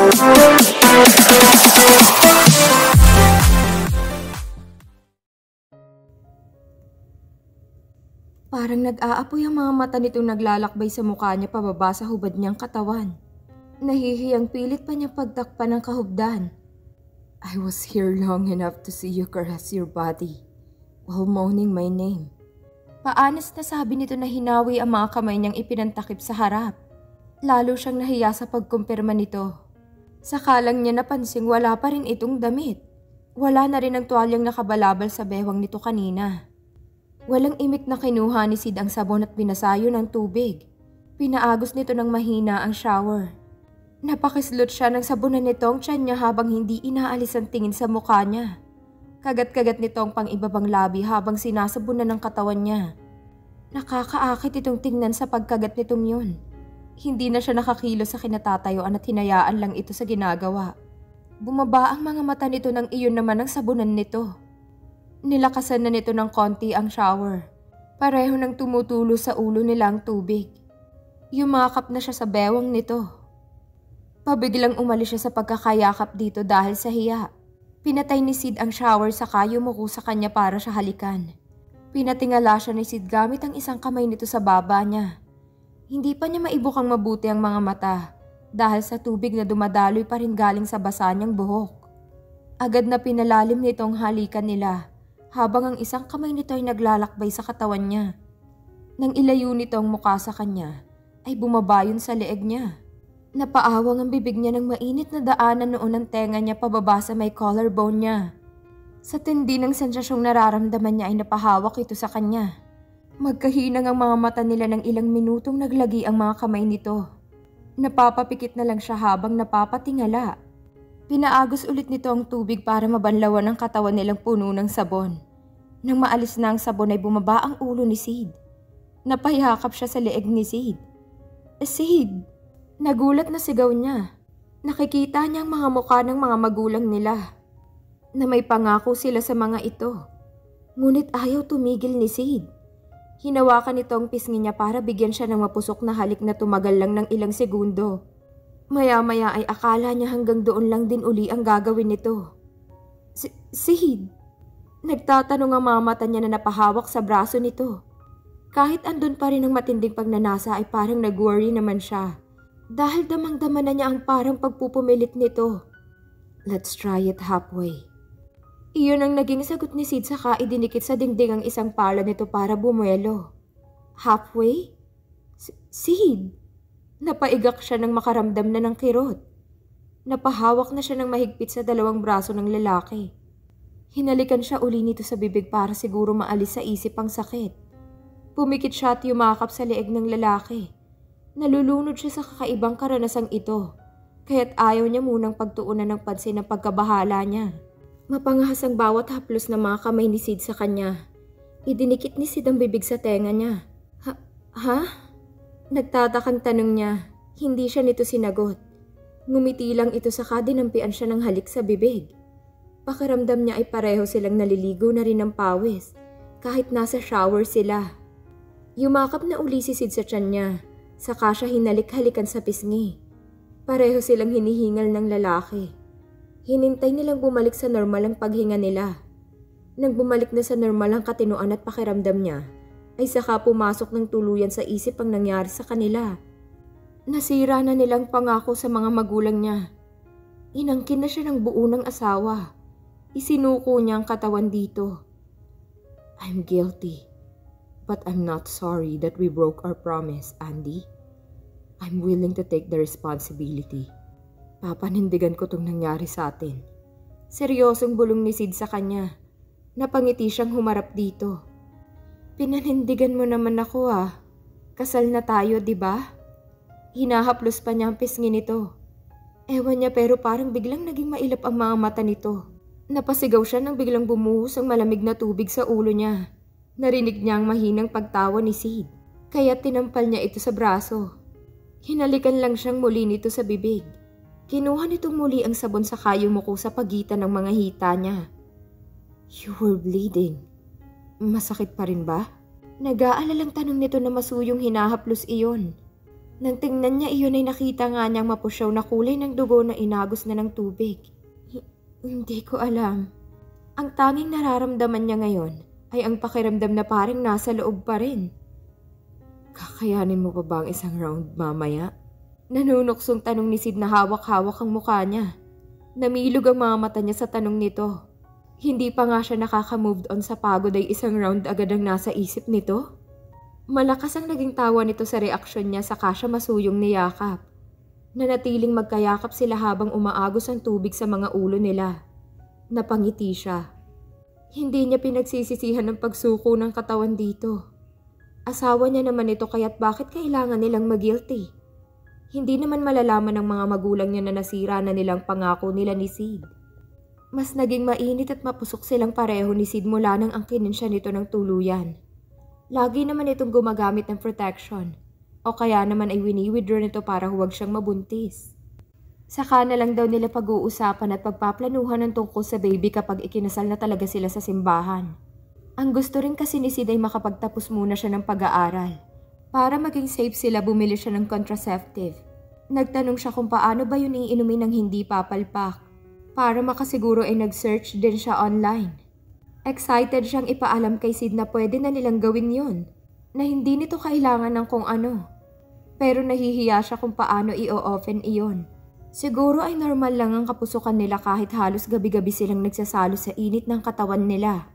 Parang nag-aapoy ang mga mata nitong naglalakbay sa mukha niya pababa sa hubad niyang katawan. Nahihiyang pilit pa niya pagtakpan ng kahubdan. I was here long enough to see you caress your body while moaning my name. Paanas na sabi nito na hinawi ang mga kamay niyang ipinantakip sa harap. Lalo siyang nahiya sa pagkumpirma nito. Sakalang niya napansing wala pa rin itong damit. Wala na rin ang tuwalyang nakabalabal sa bewang nito kanina. Walang imik na kinuha ni Sid ang sabon at binasayo ng tubig. Pinaagos nito ng mahina ang shower. Napakislot siya ng sabunan nitong tiyan niya habang hindi inaalis ang tingin sa mukha niya. Kagat-kagat nitong pang-ibabang labi habang sinasabunan ng katawan niya. Nakakaakit itong tingnan sa pagkagat nitong yun. Hindi na siya nakakilo sa kinatatayuan at hinayaan lang ito sa ginagawa. Bumaba ang mga mata nito nang iyon naman ang sabunan nito. Nilakasan na nito ng konti ang shower. Pareho nang tumutulo sa ulo nila ang tubig. Yumakap na siya sa bewang nito. Pabiglang umalis siya sa pagkakayakap dito dahil sa hiya. Pinatay ni Sid ang shower saka yumuko sa kanya para siya halikan. Pinatingala siya ni Sid gamit ang isang kamay nito sa baba niya. Hindi pa niya maibukang mabuti ang mga mata dahil sa tubig na dumadaloy pa rin galing sa basa niyang buhok. Agad na pinalalim nitong halikan nila habang ang isang kamay nito ay naglalakbay sa katawan niya. Nang ilayo nito ang mukha sa kanya, ay bumaba yun sa leeg niya. Napaawang ang bibig niya ng mainit na daanan noon ang tenga niya pababa sa may collarbone niya. Sa tindi ng sensasyong nararamdaman niya ay napahawak ito sa kanya. Magkahinang ang mga mata nila ng ilang minutong naglagi ang mga kamay nito. Napapapikit na lang siya habang napapatingala. Pinaagos ulit nito ang tubig para mabanlawan ang katawan nilang puno ng sabon. Nang maalis na ang sabon ay bumaba ang ulo ni Sid. Napahiyakap siya sa leeg ni Sid. Sid! Nagulat na sigaw niya. Nakikita niya ang mga mukha ng mga magulang nila. Na may pangako sila sa mga ito. Ngunit ayaw tumigil ni Sid. Hinawakan nito ang pisngi niya para bigyan siya ng mapusok na halik na tumagal lang ng ilang segundo. Maya-maya ay akala niya hanggang doon lang din uli ang gagawin nito. Sid! Nagtatanong ang mga mata niya na napahawak sa braso nito. Kahit andun pa rin ang matinding pagnanasa ay parang nag-worry naman siya. Dahil damang-dama na niya ang parang pagpupumilit nito. Let's try it halfway. Iyon ang naging sagot ni Sid saka idinikit sa dingding ang isang pala nito para bumuelo. Halfway? Sid! Napaigak siya nang makaramdam na ng kirot. Napahawak na siya ng mahigpit sa dalawang braso ng lalaki. Hinalikan siya uli nito sa bibig para siguro maalis sa isip ang sakit. Pumikit siya at yumakap sa leeg ng lalaki. Nalulunod siya sa kakaibang karanasang ito, kaya't ayaw niya munang pagtuunan ng pansin ang pagkabahala niya. Mapangahas ang bawat haplos na mga kamay ni Sid sa kanya. Idinikit ni Sid ang bibig sa tenga niya. Ha? Nagtatakang tanong niya. Hindi siya nito sinagot. Ngumiti lang ito saka dinampian siya ng halik sa bibig. Pakiramdam niya ay pareho silang naliligo na rin ng pawis, kahit nasa shower sila. Yumakap na uli si Sid sa tiyan niya. Saka siya hinalik-halikan sa pisngi. Pareho silang hinihingal ng lalaki. Hinintay nilang bumalik sa normal ang paghinga nila. Nang bumalik na sa normal ang katinuan at pakiramdam niya, ay saka pumasok ng tuluyan sa isip ang nangyari sa kanila. Nasira na nilang pangako sa mga magulang niya. Inangkin na siya ng buo ng asawa. Isinuko niya ang katawan dito. I'm guilty. But I'm not sorry that we broke our promise, Andy. I'm willing to take the responsibility. Papanindigan ko itong nangyari sa atin. Seryosong bulong ni Sid sa kanya. Napangiti siyang humarap dito. Pinanindigan mo naman ako Kasal na tayo, di ba? Hinahaplos pa niya ang pisngi nito. Ewan niya pero parang biglang naging mailap ang mga mata nito. Napasigaw siya nang biglang bumuhos ang malamig na tubig sa ulo niya. Narinig niya ang mahinang pagtawa ni Sid, kaya tinampal niya ito sa braso. Hinalikan lang siyang muli nito sa bibig. Kinuha nitong muli ang sabon sa yumuko sa pagitan ng mga hita niya. You were bleeding. Masakit pa rin ba? Nag-aalalang tanong nito na masuyong hinahaplos iyon. Nang tingnan niya iyon ay nakita nga niyang mapusyaw na kulay ng dugo na inagos na ng tubig. Hindi ko alam. Ang tanging nararamdaman niya ngayon ay ang pakiramdam na parang nasa loob pa rin. Kakayanin mo pa ba ang isang round mamaya? Nanunuksong tanong ni Sid na hawak-hawak ang mukha niya. Namilog ang mga mata niya sa tanong nito. Hindi pa nga siya nakaka-move on sa pagod ay isang round agad ang nasa isip nito. Malakas ang naging tawa nito sa reaksyon niya saka siya masuyong niyakap. Nanatiling magkayakap sila habang umaagos ang tubig sa mga ulo nila. Napangiti siya. Hindi niya pinagsisisihan ang pagsuko ng katawan dito. Asawa niya naman ito kaya't bakit kailangan nilang mag-guilty? Hindi naman malalaman ng mga magulang niya na nasira na nilang pangako nila ni Sid. Mas naging mainit at mapusok silang pareho ni Sid mula nang angkinin siya nito ng tuluyan. Lagi naman itong gumagamit ng protection o kaya naman ay wini-withdraw nito para huwag siyang mabuntis. Saka na lang daw nila pag-uusapan at pagpaplanuhan ng tungkol sa baby kapag ikinasal na talaga sila sa simbahan. Ang gusto rin kasi ni Sid ay makapagtapos muna siya ng pag-aaral. Para maging safe sila bumili siya ng contraceptive. Nagtanong siya kung paano ba yun iinumin ng hindi papalpak. Para makasiguro ay nag-search din siya online. Excited siyang ipaalam kay Sid na pwede na nilang gawin yon, na hindi nito kailangan ng kung ano. Pero nahihiya siya kung paano i-o-offen iyon. Siguro ay normal lang ang kapusukan nila kahit halos gabi-gabi silang nagsasalo sa init ng katawan nila.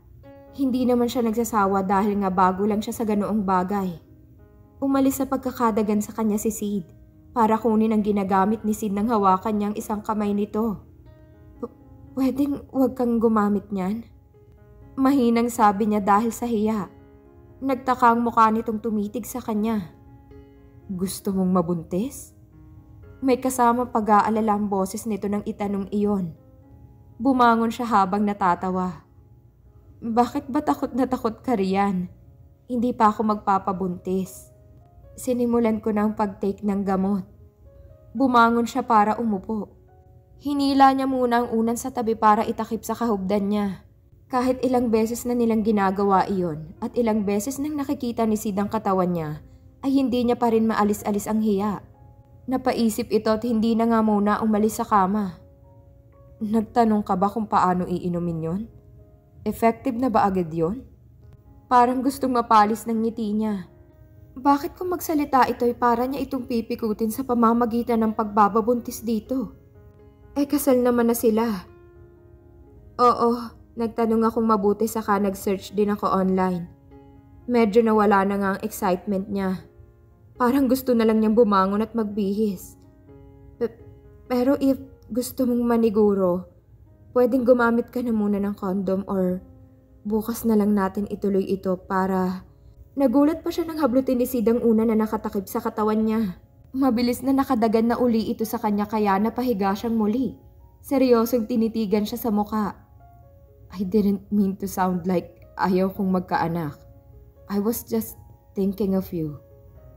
Hindi naman siya nagsasawa dahil nga bago lang siya sa ganoong bagay. Umalis sa pagkakadagan sa kanya si Sid para kunin ang ginagamit ni Sid nang hawakan niyang isang kamay nito. Pwedeng huwag kang gumamit niyan? Mahinang sabi niya dahil sa hiya. Nagtaka ang mukha nitong tumitig sa kanya. Gusto mong mabuntis? May kasama pag-aalala ang boses nito nang itanong iyon. Bumangon siya habang natatawa. Bakit ba takot na takot ka riyan? Hindi pa ako magpapabuntis. Sinimulan ko ng pag-take ng gamot. Bumangon siya para umupo. Hinila niya muna ang unan sa tabi para itakip sa kahubdan niya. Kahit ilang beses na nilang ginagawa iyon at ilang beses nang nakikita ni Sid ang katawan niya, ay hindi niya pa rin maalis-alis ang hiya. Napaisip ito at hindi na nga muna umalis sa kama. Nagtanong ka ba kung paano iinumin yon? Effective na ba agad yon? Parang gustong mapalis ng ngiti niya. Bakit kung magsalita ito ay para niya itong pipikutin sa pamamagitan ng pagbababuntis dito? Kasal naman na sila. Oo. Nagtanong akong mabuti saka nag-search din ako online. Medyo nawala na nga ang excitement niya. Parang gusto na lang niyang bumangon at magbihis. Pero if gusto mong maniguro, pwedeng gumamit ka na muna ng condom or bukas na lang natin ituloy ito para... Nagulat pa siya nang hablutin ni Sid ang una na nakatakip sa katawan niya. Mabilis na nakadagan na uli ito sa kanya kaya napahiga siyang muli. Seryosong tinitigan siya sa muka. I didn't mean to sound like ayaw kong magkaanak. I was just thinking of you.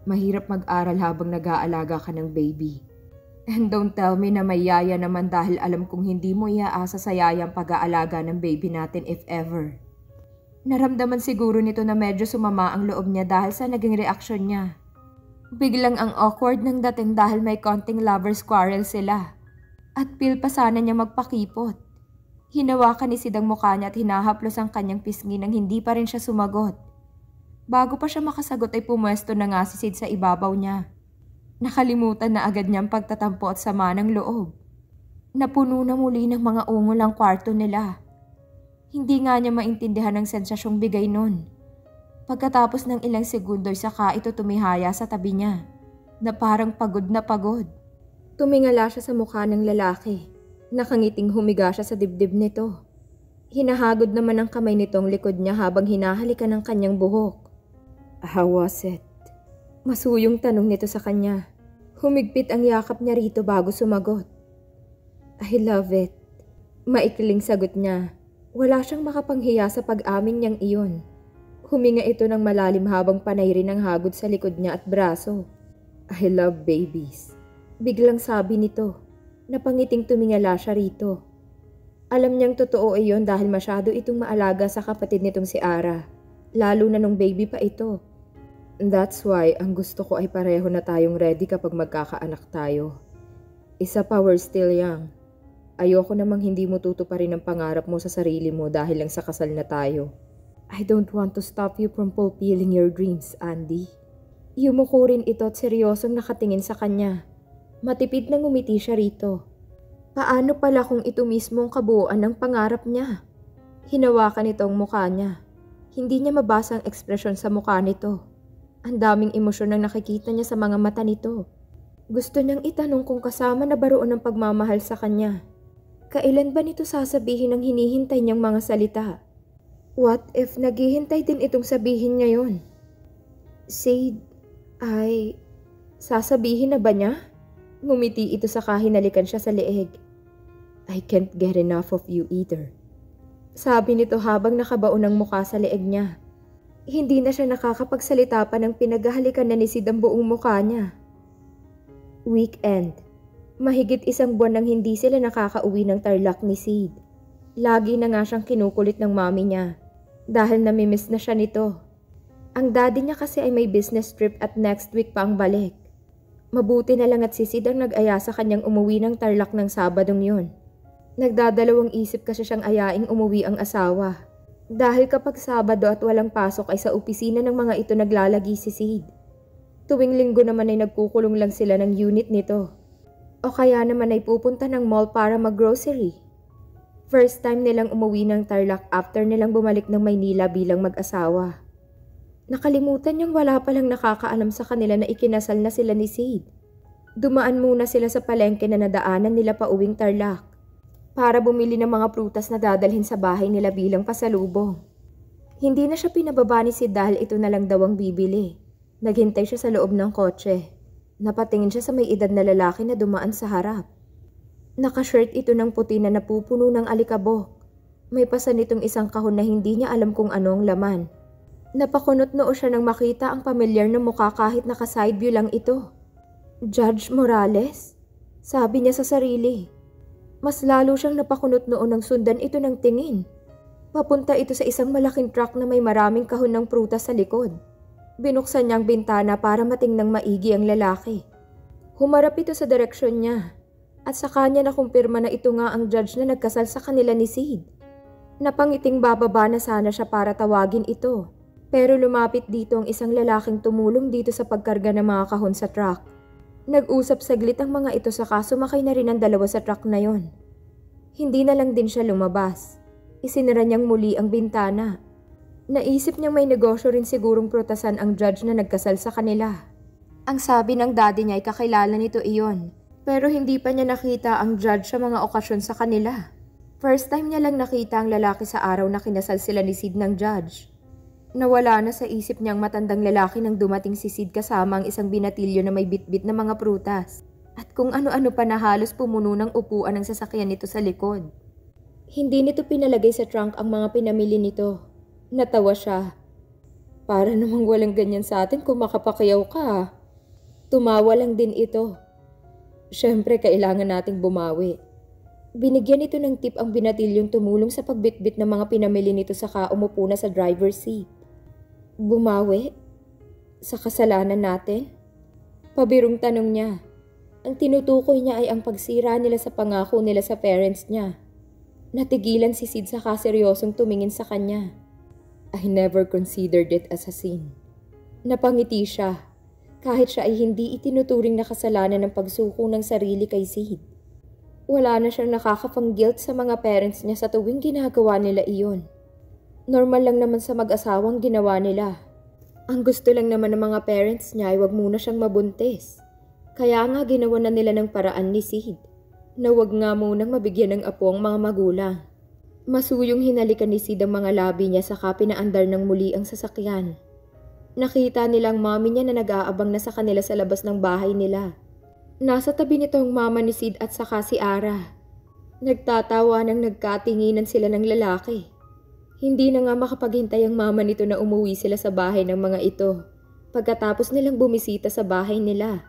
Mahirap mag-aral habang nag-aalaga ka ng baby. And don't tell me na may yaya naman dahil alam kong hindi mo iaasa sa yayang pag-aalaga ng baby natin if ever. Naramdaman siguro nito na medyo sumama ang loob niya dahil sa naging reaksyon niya. Biglang ang awkward ng dating dahil may konting lovers quarrel sila. At feel pa sana niya magpakipot. Hinawakan ni Sid ang mukha niya at hinahaplos ang kanyang pisngi nang hindi pa rin siya sumagot. Bago pa siya makasagot ay pumwesto na nga si Sid sa ibabaw niya. Nakalimutan na agad niyang pagtatampo at sama ng loob. Napuno na muli ng mga ungol ang kwarto nila. Hindi nga niya maintindihan ang sensasyong bigay nun. Pagkatapos ng ilang segundo saka ito tumihaya sa tabi niya, na parang pagod na pagod. Tumingala siya sa mukha ng lalaki. Nakangiting humiga siya sa dibdib nito. Hinahagod naman ang kamay nitong likod niya habang hinahalikan ng kanyang buhok. How was it? Masuyong tanong nito sa kanya. Humigpit ang yakap niya rito bago sumagot. I love it. Maikling sagot niya. Wala siyang makapanghiya sa pag-amin niyang iyon. Huminga ito ng malalim habang panay rin ang hagod sa likod niya at braso. I love babies. Biglang sabi nito. Napangiting tumingala siya rito. Alam niyang totoo iyon dahil masyado itong maalaga sa kapatid nitong si Ara. Lalo na nung baby pa ito. That's why ang gusto ko ay pareho na tayong ready kapag magkakaanak tayo. Isa pa, we're still young. Ayoko namang hindi mo tutuparin ang pangarap mo sa sarili mo dahil lang sa kasal na tayo. I don't want to stop you from fulfilling your dreams, Andy. Yumuko rin ito at seryosong nakatingin sa kanya. Matipid na ngumiti siya rito. Paano pala kung ito mismo ang kabuuan ng pangarap niya? Hinawakan ito ang mukha niya. Hindi niya mabasa ang ekspresyon sa mukha nito. Ang daming emosyon ang nakikita niya sa mga mata nito. Gusto niyang itanong kung kasama na ba roon ang pagmamahal sa kanya. Kailan ba nito sasabihin ang hinihintay niyang mga salita? What if naghihintay din itong sabihin ngayon? Sid, ay... Sasabihin na ba niya? Ngumiti ito sa kahinalikan siya sa leeg. I can't get enough of you either. Sabi nito habang nakabaon ang mukha sa leeg niya. Hindi na siya nakakapagsalita pa ng pinaghahalikan na ni Sid ang buong mukha niya. Weekend. Mahigit 1 buwan nang hindi sila nakakauwi ng Tarlac ni Sid. Lagi na nga siyang kinukulit ng mami niya dahil namimiss na siya nito. Ang daddy niya kasi ay may business trip at next week pa ang balik. Mabuti na lang at si Sid ang nag-aya sa kanyang umuwi ng Tarlac ng Sabadong yun. Nagdadalawang isip kasi siyang ayaing umuwi ang asawa. Dahil kapag Sabado at walang pasok ay sa opisina ng mga ito naglalagi si Sid. Tuwing Linggo naman ay nagkukulong lang sila ng unit nito. O kaya naman ay pupunta ng mall para mag-grocery. First time nilang umuwi ng Tarlac after nilang bumalik ng Maynila bilang mag-asawa. Nakalimutan niyang wala palang nakakaalam sa kanila na ikinasal na sila ni Sid. Dumaan muna sila sa palengke na nadaanan nila pa uwing Tarlac para bumili ng mga prutas na dadalhin sa bahay nila bilang pasalubong. Hindi na siya pinababa ni Sid dahil ito na lang daw ang bibili. Naghintay siya sa loob ng kotse. Napatingin siya sa may edad na lalaki na dumaan sa harap. Nakashirt ito ng puti na napupuno ng alikabok. May pasan itong isang kahon na hindi niya alam kung anong laman. Napakunot noo siya nang makita ang pamilyar na mukha kahit naka-side view lang ito. Judge Morales? Sabi niya sa sarili. Mas lalo siyang napakunot noo nang sundan ito ng tingin. Papunta ito sa isang malaking truck na may maraming kahon ng prutas sa likod. Binuksan niya ang bintana para matingnang maigi ang lalaki. Humarap ito sa direksyon niya. At sa kanya nakumpirma na ito nga ang judge na nagkasal sa kanila ni Sid. Napangiting bababa na sana siya para tawagin ito. Pero lumapit dito ang isang lalaking tumulong dito sa pagkarga ng mga kahon sa truck. Nag-usap saglit ang mga ito saka sumakay na rin ang dalawa sa truck na yon. Hindi na lang din siya lumabas. Isinara niyang muli ang bintana. Naisip niyang may negosyo rin sigurong prutasan ang judge na nagkasal sa kanila. Ang sabi ng daddy niya ay kakilala nito iyon. Pero hindi pa niya nakita ang judge sa mga okasyon sa kanila. First time niya lang nakita ang lalaki sa araw na kinasal sila ni Sid ng judge. Nawala na sa isip niyang matandang lalaki nang dumating si Sid kasama ang isang binatilyo na may bitbit na mga prutas. At kung ano-ano pa na halos pumuno ng upuan ng sasakyan nito sa likod. Hindi nito pinalagay sa trunk ang mga pinamili nito. Natawa siya. Para namang walang ganyan sa atin kung makapakiyaw ka. Tumawa lang din ito. Siyempre kailangan nating bumawi. Binigyan ito ng tip ang binatilyong tumulong sa pagbitbit ng mga pinamili nito saka umupo na sa driver's seat. Bumawi? Sa kasalanan natin? Pabirong tanong niya. Ang tinutukoy niya ay ang pagsira nila sa pangako nila sa parents niya. Natigilan si Sid saka seryosong tumingin sa kanya. I never considered it as a sin. Napangiti siya. Kahit siya ay hindi itinuturing na kasalanan ng pagsuko ng sarili kay Sid. Wala na siyang nakakapang-guilt sa mga parents niya sa tuwing ginagawa nila iyon. Normal lang naman sa mag-asawang ginawa nila. Ang gusto lang naman ng mga parents niya ay wag muna siyang mabuntis. Kaya nga ginawa na nila ng paraan ni Sid. Na wag nga munang mabigyan ng apo ang mga magulang. Masuyong hinalikan ni Sid ang mga labi niya saka pinaandar ng muli ang sasakyan. Nakita nilang mami niya na nag-aabang na sa kanila sa labas ng bahay nila. Nasa tabi nito ang mama ni Sid at saka si Ara. Nagtatawa nang nagkatinginan sila ng lalaki. Hindi na nga makapaghintay ang mama nito na umuwi sila sa bahay ng mga ito. Pagkatapos nilang bumisita sa bahay nila.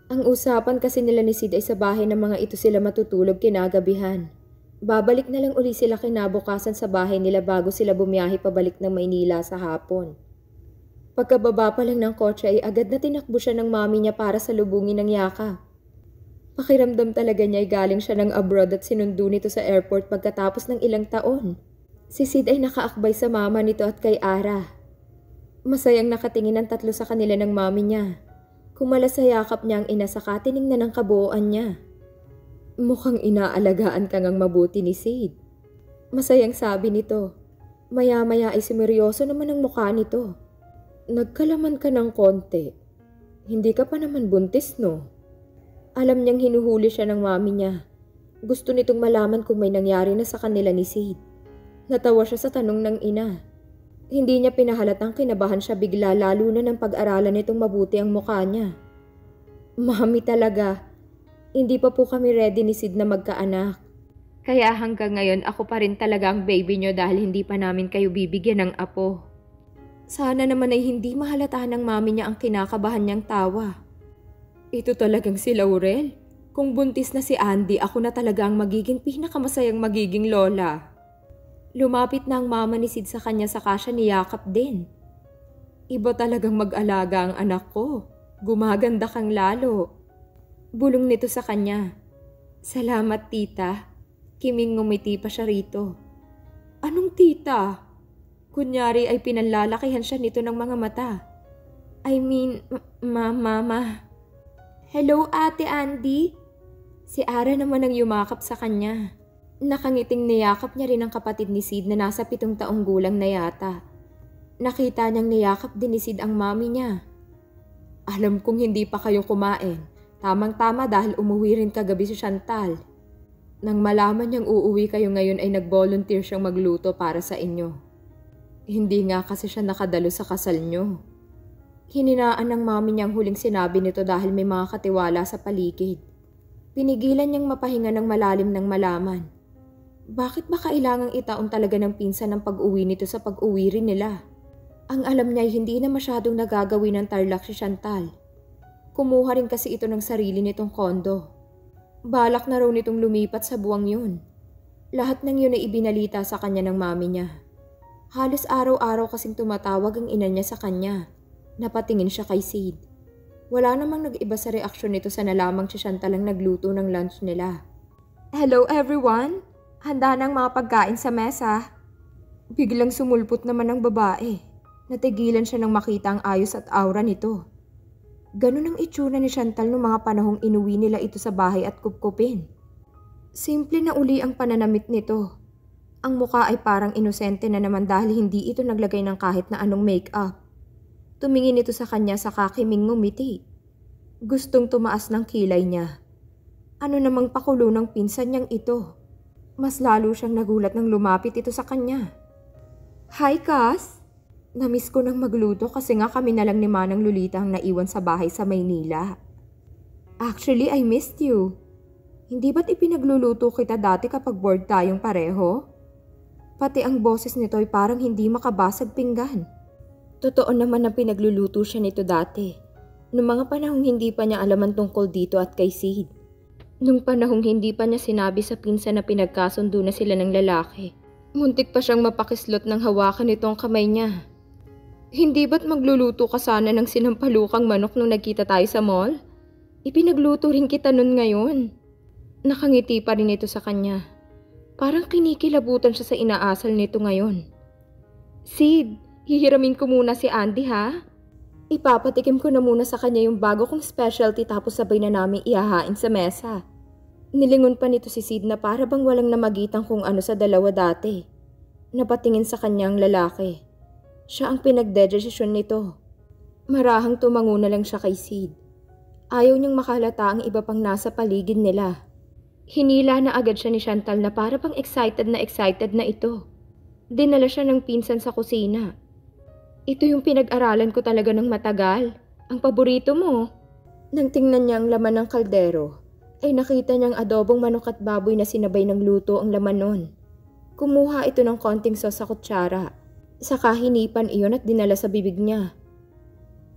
Ang usapan kasi nila ni Sid ay sa bahay ng mga ito sila matutulog kinagabihan. Babalik na lang uli sila kinabukasan sa bahay nila bago sila bumiyahe pabalik ng Maynila sa hapon. Pagkababa pa lang ng kotse ay agad na tinakbo siya ng mami niya para salubungin ng yakap. Pakiramdam talaga niya ay galing siya ng abroad at sinundo nito sa airport pagkatapos ng ilang taon. Si Sid ay nakaakbay sa mama nito at kay Ara. Masayang nakatingin ang tatlo sa kanila ng mami niya. Kumala sa yakap niya ang ina saka tiningnan ang kabuuan niya. Mukhang inaalagaan ka ngang mabuti ni Sid. Masayang sabi nito. Maya-maya ay sumeryoso naman ang mukha nito. Nagkalaman ka ng konti. Hindi ka pa naman buntis, no? Alam niyang hinuhuli siya ng mami niya. Gusto nitong malaman kung may nangyari na sa kanila ni Sid. Natawa siya sa tanong ng ina. Hindi niya pinahalatang kinabahan siya bigla lalo na ng pag-aralan nitong mabuti ang mukha niya. Mami talaga. Hindi pa po kami ready ni Sid na magkaanak. Kaya hanggang ngayon ako pa rin talaga ang baby niyo dahil hindi pa namin kayo bibigyan ng apo. Sana naman ay hindi mahalata ng mami niya ang kinakabahan niyang tawa. Ito talagang si Laurel. Kung buntis na si Andy, ako na talaga ang magiging pinakamasayang magiging lola. Lumapit na ang mama ni Sid sa kanya saka siya niyakap din. Iba talagang mag-alaga ang anak ko. Gumaganda kang lalo. Bulong nito sa kanya. Salamat tita. Kiming ngumiti pa siya rito. Anong tita? Kunyari ay pinanlalakihan siya nito ng mga mata. I mean, mama. Hello Ate Andy? Si Ara naman ang yumakap sa kanya. Nakangiting niyakap niya rin ang kapatid ni Sid na nasa 7 taong gulang na yata. Nakita niyang niyakap din ni Sid ang mami niya. Alam kong hindi pa kayo kumain. Tamang-tama dahil umuwi rin kagabi si Chantal. Nang malaman niyang uuwi kayo ngayon ay nag-volunteer siyang magluto para sa inyo. Hindi nga kasi siya nakadalo sa kasal niyo. Hininaan ng mami niyang huling sinabi nito dahil may mga katiwala sa paligid. Pinigilan niyang mapahinga ng malalim ng malaman. Bakit ba kailangang itaon talaga ng pinsan ng pag-uwi nito sa pag-uwi rin nila? Ang alam niya ay hindi na masyadong nagagawin ng Tarlac si Chantal. Kumuha rin kasi ito ng sarili nitong kondo. Balak na raw nitong lumipat sa buwang yun. Lahat ng yun ay ibinalita sa kanya ng mami niya. Halos araw-araw kasing tumatawag ang ina niya sa kanya. Napatingin siya kay Sid. Wala namang nag-iba sa reaksyon nito sa nalamang si Chantal ang nagluto ng lunch nila. Hello everyone! Handa ng mga pagkain sa mesa. Biglang sumulpot naman ang babae. Natigilan siya nang makita ang ayos at aura nito. Ganun ang itsura ni Chantal noong mga panahong inuwi nila ito sa bahay at kupkupin. Simple na uli ang pananamit nito. Ang mukha ay parang inosente na naman dahil hindi ito naglagay ng kahit na anong make-up. Tumingin ito sa kanya sa kakiming ngumiti. Gustong tumaas ng kilay niya. Ano namang pakulo ng pinsan niyang ito? Mas lalo siyang nagulat nang lumapit ito sa kanya. Hi, Cass! Namiss ko nang magluto kasi nga kami na lang ni Manang Lolita ang naiwan sa bahay sa Maynila. Actually, I missed you. Hindi ba't ipinagluluto kita dati kapag bored tayong pareho? Pati ang boses nito ay parang hindi makabasag pinggan. Totoo naman na pinagluluto siya nito dati. Noong mga panahong hindi pa niya alaman tungkol dito at kay Sid. Noong panahong hindi pa niya sinabi sa pinsan na pinagkasundo na sila ng lalaki. Muntik pa siyang mapakislot ng hawakan nito ang kamay niya. Hindi ba't magluluto ka sana ng sinampalukang manok nung nagkita tayo sa mall? Ipinagluto rin kita nun ngayon. Nakangiti pa rin ito sa kanya. Parang kinikilabutan siya sa inaasal nito ngayon. Sid, hihiramin ko muna si Andy ha? Ipapatikim ko na muna sa kanya yung bago kong specialty tapos sabay na namin ihahain sa mesa. Nilingon pa nito si Sid na para bang walang namagitang kung ano sa dalawa dati. Napatingin sa kanyang lalaki. Siya ang pinagdedesisyon nito. Marahang tumango na lang siya kay Sid. Ayaw niyang makalata ang iba pang nasa paligid nila. Hinila na agad siya ni Chantal na para bang excited na ito. Dinala siya ng pinsan sa kusina. Ito yung pinag-aralan ko talaga ng matagal. Ang paborito mo. Nang tingnan niya ang laman ng kaldero, ay nakita niyang adobong manok at baboy na sinabay ng luto ang laman nun. Kumuha ito ng konting sauce sa kutsara. Saka hinipan iyon at dinala sa bibig niya.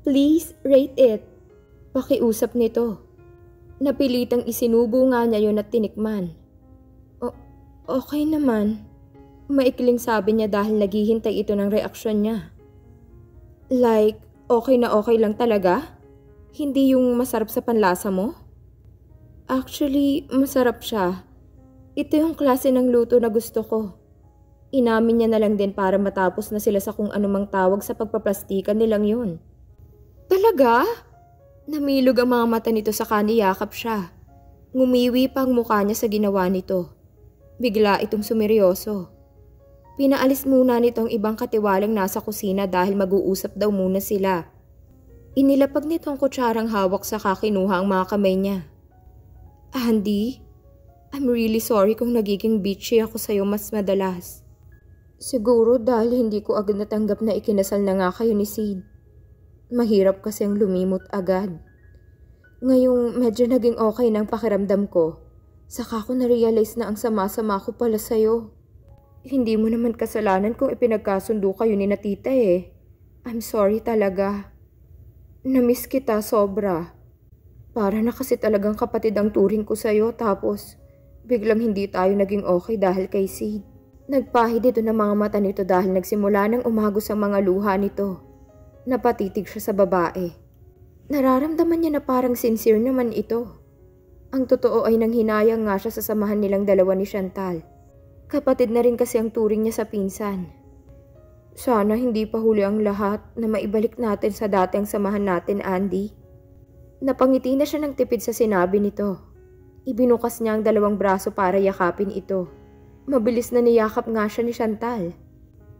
Please, rate it. Pakiusap nito. Napilitang isinubo nga niya yun at tinikman. Okay naman. Maikling sabi niya dahil naghihintay ito ng reaksyon niya. Like, Okay na okay lang talaga? Hindi yung masarap sa panlasa mo? Actually, masarap siya. Ito yung klase ng luto na gusto ko. Inamin niya na lang din para matapos na sila sa kung anumang tawag sa pagpaplastikan nilang yun. Talaga? Namilog ang mga mata nito sa kaniyakap siya. Ngumiwi pa ang mukha niya sa ginawa nito. Bigla itong sumeryoso. Pinaalis muna nito ang ibang katiwalang nasa kusina dahil mag-uusap daw muna sila. Inilapag nito ang kutsarang hawak sa kinuha ang mga kamay niya. Andy, I'm really sorry kung nagiging bitchy ako sa'yo mas madalas. Siguro dahil hindi ko agad natanggap na ikinasal na nga kayo ni Sid. Mahirap kasi ang lumimot agad. Ngayong medyo naging okay ng pakiramdam ko, saka ko na-realize na ang sama-sama ko pala sa'yo. Hindi mo naman kasalanan kung ipinagkasundo kayo ni na tita eh. I'm sorry talaga. Namiss kita sobra. Para na kasi talagang kapatid ang turing ko sa'yo tapos biglang hindi tayo naging okay dahil kay Sid. Nagpahid ito ng mga mata nito dahil nagsimula nang umagos ang mga luha nito. Napatitig siya sa babae. Nararamdaman niya na parang sincere naman ito. Ang totoo ay nanghinayang nga siya sa samahan nilang dalawa ni Chantal. Kapatid na rin kasi ang turing niya sa pinsan. Sana hindi pa huli ang lahat na maibalik natin sa dati ang samahan natin, Andy. Napangiti na siya ng tipid sa sinabi nito. Ibinukas niya ang dalawang braso para yakapin ito. Mabilis na niyakap nga siya ni Chantal.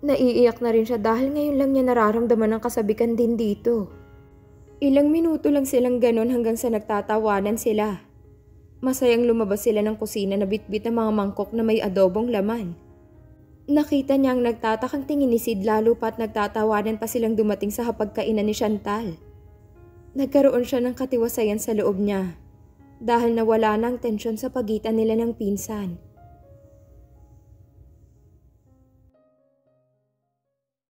Naiiyak na rin siya dahil ngayon lang niya nararamdaman ang kasabikan din dito. Ilang minuto lang silang ganon hanggang sa nagtatawanan sila. Masayang lumabas sila ng kusina na bitbit ang mga mangkok na may adobong laman. Nakita niya ang nagtatakang tingin ni Sid lalo pa't nagtatawanan pa silang dumating sa hapagkainan ni Chantal. Nagkaroon siya ng katiwasayan sa loob niya dahil nawala na ang tensyon sa pagitan nila ng pinsan.